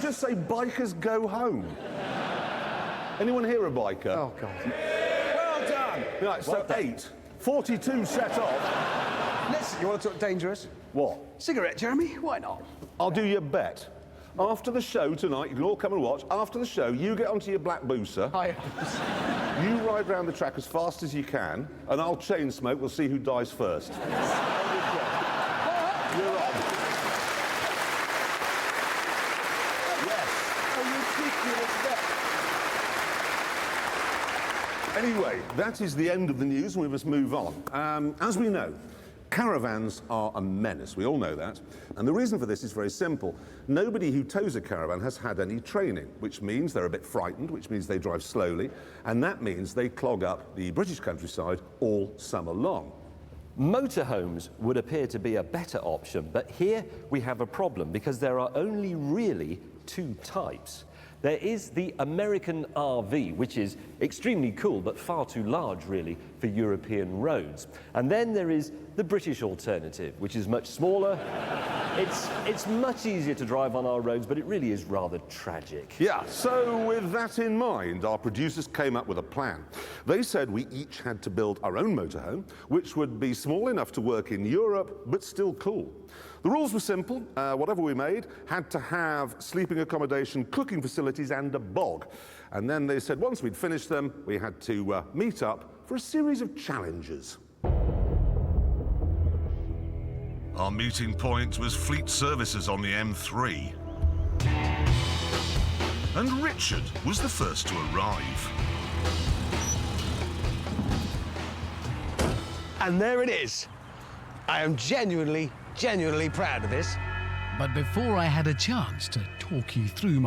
just say bikers go home? Anyone here a biker? Oh, God. Well done! Right, so 8. 42 set off. Listen, you want to talk dangerous? What? Cigarette, Jeremy? Why not? I'll do your bet. After the show tonight, you can all come and watch. After the show, you get onto your black booster. Hi. You ride round the track as fast as you can, and I'll chain smoke. We'll see who dies first. You're on. Yes. Anyway, that is the end of the news, and we must move on. As we know, caravans are a menace. We all know that. And the reason for this is very simple. Nobody who tows a caravan has had any training, which means they're a bit frightened, which means they drive slowly, and that means they clog up the British countryside all summer long. Motorhomes would appear to be a better option, but here we have a problem because there are only really 2 types. There is the American RV, which is extremely cool, but far too large, really, for European roads. And then there is the British alternative, which is much smaller. It's much easier to drive on our roads, but it really is rather tragic. Yeah, so with that in mind, our producers came up with a plan. They said we each had to build our own motorhome, which would be small enough to work in Europe, but still cool. The rules were simple. Whatever we made had to have sleeping accommodation, cooking facilities, and a bog. And then they said once we'd finished them, we had to meet up for a series of challenges. Our meeting point was Fleet Services on the M3. And Richard was the first to arrive. And there it is. I am genuinely proud of this. But before I had a chance to talk you through